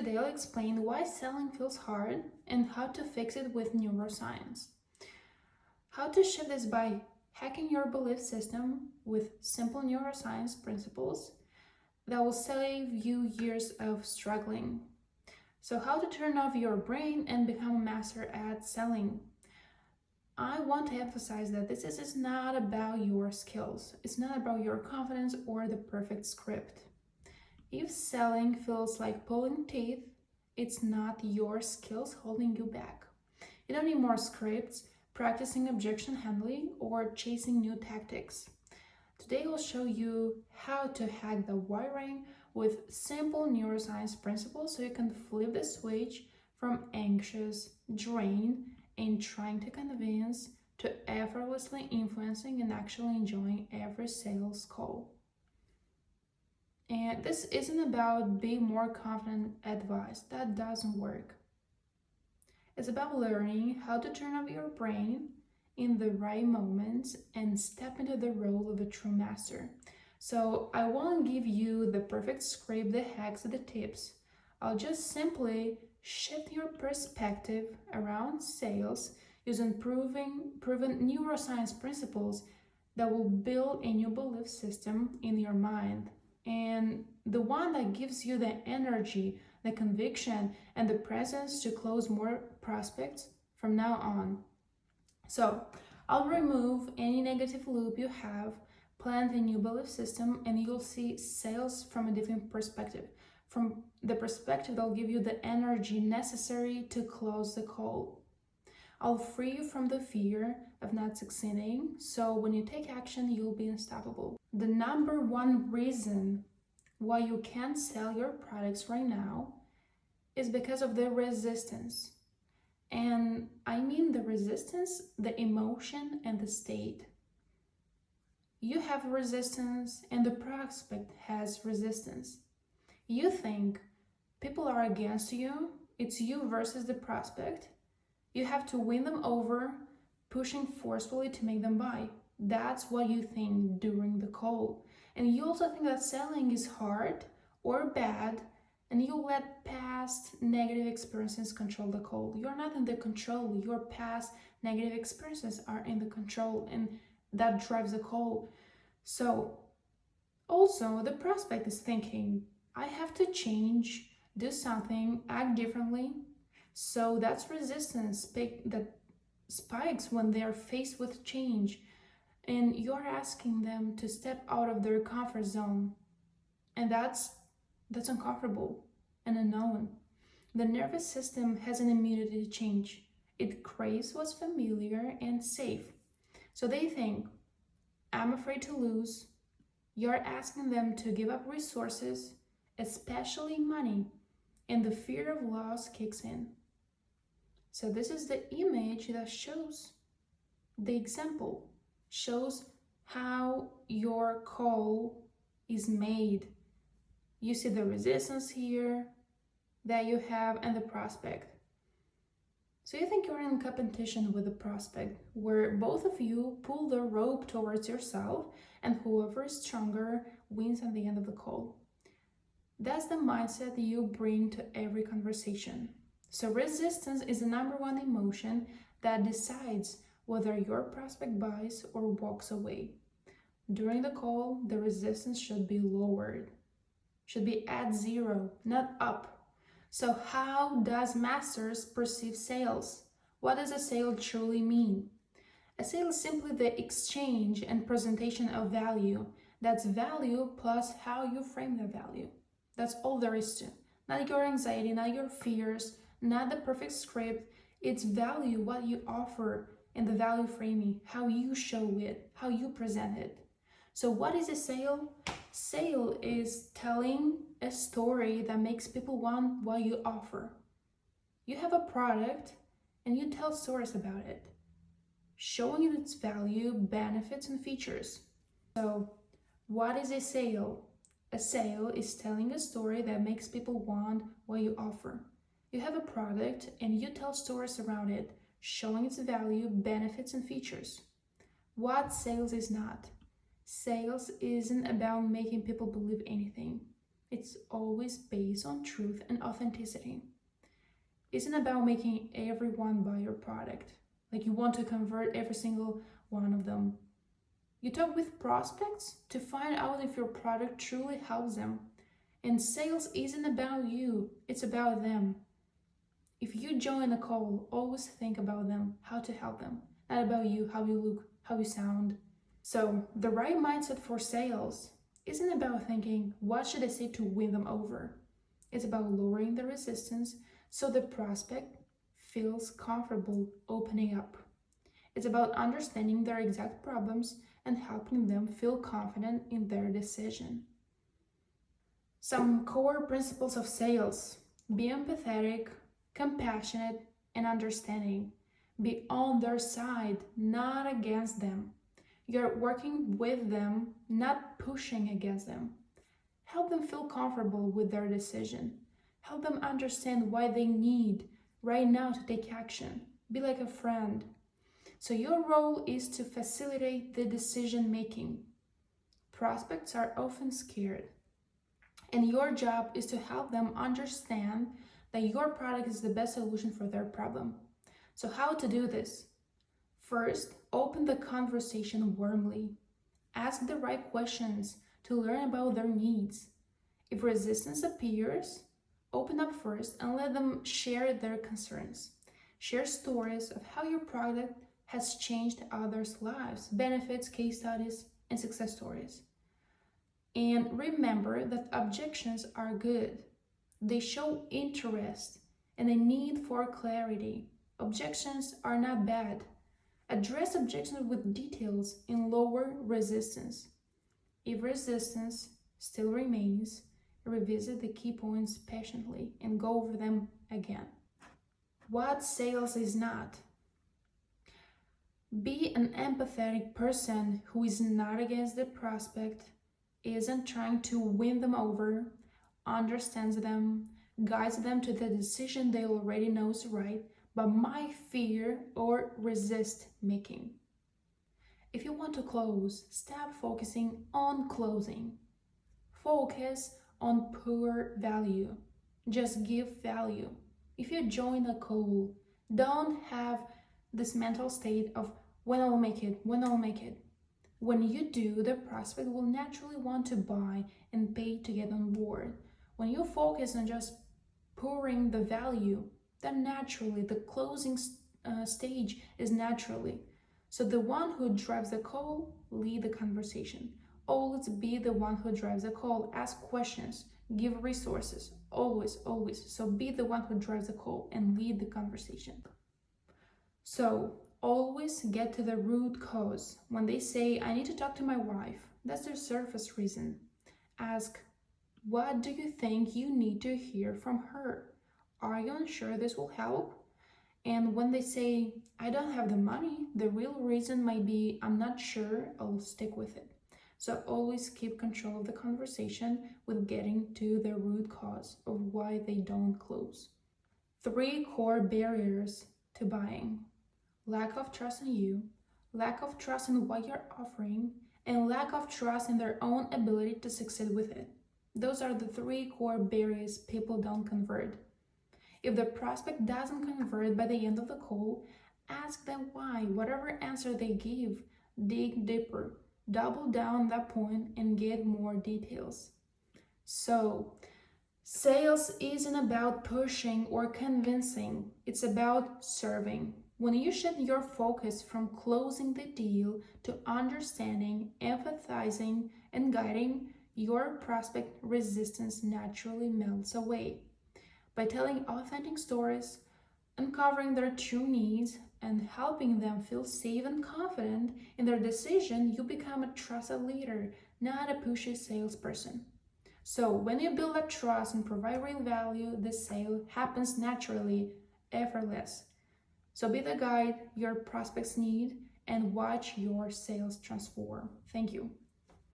today I'll explain why selling feels hard and how to fix it with neuroscience. How to shift this by hacking your belief system with simple neuroscience principles that will save you years of struggling. So how to turn off your brain and become a master at selling. I want to emphasize that this is not about your skills. It's not about your confidence or the perfect script. If selling feels like pulling teeth, it's not your skills holding you back. You don't need more scripts, practicing objection handling, or chasing new tactics. Today I'll show you how to hack the wiring with simple neuroscience principles so you can flip the switch from anxious, drained, and trying to convince to effortlessly influencing and actually enjoying every sales call. And this isn't about being more confident advice. That doesn't work. It's about learning how to turn off your brain in the right moments and step into the role of a true master. So I won't give you the perfect script, the hacks, the tips. I'll just simply shift your perspective around sales using proven neuroscience principles that will build a new belief system in your mind. And the one that gives you the energy, the conviction, and the presence to close more prospects from now on. So I'll remove any negative loop you have, plant a new belief system, and you'll see sales from a different perspective. From the perspective that'll give you the energy necessary to close the call. I'll free you from the fear of not succeeding, so when you take action, you'll be unstoppable. The number one reason why you can't sell your products right now is because of the resistance. And I mean the resistance, the emotion, and the state. You have resistance and the prospect has resistance. You think people are against you, it's you versus the prospect. You have to win them over, pushing forcefully to make them buy. That's what you think during the call. And you also think that selling is hard or bad, and you let past negative experiences control the call. You're not in the control. Your past negative experiences are in the control, and that drives the call. So also the prospect is thinking, I have to change, do something, act differently. So that's resistance that spikes when they're faced with change. And you're asking them to step out of their comfort zone. And that's uncomfortable and unknown. The nervous system has an immunity to change. It craves what's familiar and safe. So they think, I'm afraid to lose. You're asking them to give up resources, especially money, and the fear of loss kicks in. So this is the image that shows the example, shows how your call is made. You see the resistance here that you have and the prospect. So you think you're in competition with the prospect where both of you pull the rope towards yourself and whoever is stronger wins at the end of the call. That's the mindset that you bring to every conversation. So resistance is the number one emotion that decides whether your prospect buys or walks away. During the call, the resistance should be lowered, should be at zero, not up. So how does masters perceive sales? What does a sale truly mean? A sale is simply the exchange and presentation of value. That's value plus how you frame the value. That's all there is to. Not your anxiety, not your fears, not the perfect script. It's value, what you offer, and the value framing, how you show it, how you present it. So what is a sale? Sale is telling a story that makes people want what you offer. You have a product and you tell stories about it, showing it its value, benefits, and features. So what is a sale? A sale is telling a story that makes people want what you offer. You have a product and you tell stories around it, showing its value, benefits, and features. What sales is not? Sales isn't about making people believe anything. It's always based on truth and authenticity. It isn't about making everyone buy your product. Like you want to convert every single one of them. You talk with prospects to find out if your product truly helps them. And sales isn't about you, it's about them. If you join a call, always think about them, how to help them, not about you, how you look, how you sound. So, the right mindset for sales isn't about thinking, what should I say to win them over? It's about lowering the resistance so the prospect feels comfortable opening up. It's about understanding their exact problems and helping them feel confident in their decision. Some core principles of sales: be empathetic, compassionate, and understanding. Be on their side, not against them. You're working with them, not pushing against them. Help them feel comfortable with their decision. Help them understand why they need right now to take action. Be like a friend. So your role is to facilitate the decision making. Prospects are often scared, and your job is to help them understand that your product is the best solution for their problem. So how to do this? First, open the conversation warmly. Ask the right questions to learn about their needs. If resistance appears, open up first and let them share their concerns. Share stories of how your product has changed others' lives, benefits, case studies, and success stories. And remember that objections are good. They show interest and a need for clarity. Objections are not bad. Address objections with details and lower resistance. If resistance still remains, revisit the key points patiently and go over them again. What sales is not? Be an empathetic person who is not against the prospect, isn't trying to win them over, understands them, guides them to the decision they already know is right, but might fear or resist making. If you want to close, stop focusing on closing. Focus on poor value. Just give value. If you join a call, don't have this mental state of when I'll make it. When you do, the prospect will naturally want to buy and pay to get on board. When you focus on just pouring the value, then naturally the closing stage is naturally. So the one who drives the call, lead the conversation. Always be the one who drives the call. Ask questions, give resources. Always. So be the one who drives the call and lead the conversation. So always get to the root cause. When they say, I need to talk to my wife, that's their surface reason. Ask, what do you think you need to hear from her? Are you unsure this will help? And when they say, I don't have the money, the real reason might be, I'm not sure, I'll stick with it. So always keep control of the conversation with getting to the root cause of why they don't close. 3 core barriers to buying: lack of trust in you, lack of trust in what you're offering, and lack of trust in their own ability to succeed with it. Those are the 3 core barriers people don't convert. If the prospect doesn't convert by the end of the call, ask them why. Whatever answer they give, dig deeper, double down on that point and get more details. So, sales isn't about pushing or convincing, it's about serving. When you shift your focus from closing the deal to understanding, empathizing, and guiding, your prospect resistance naturally melts away. By telling authentic stories, uncovering their true needs, and helping them feel safe and confident in their decision, you become a trusted leader, not a pushy salesperson. So when you build that trust and provide real value, the sale happens naturally, effortless. So be the guide your prospects need and watch your sales transform. Thank you.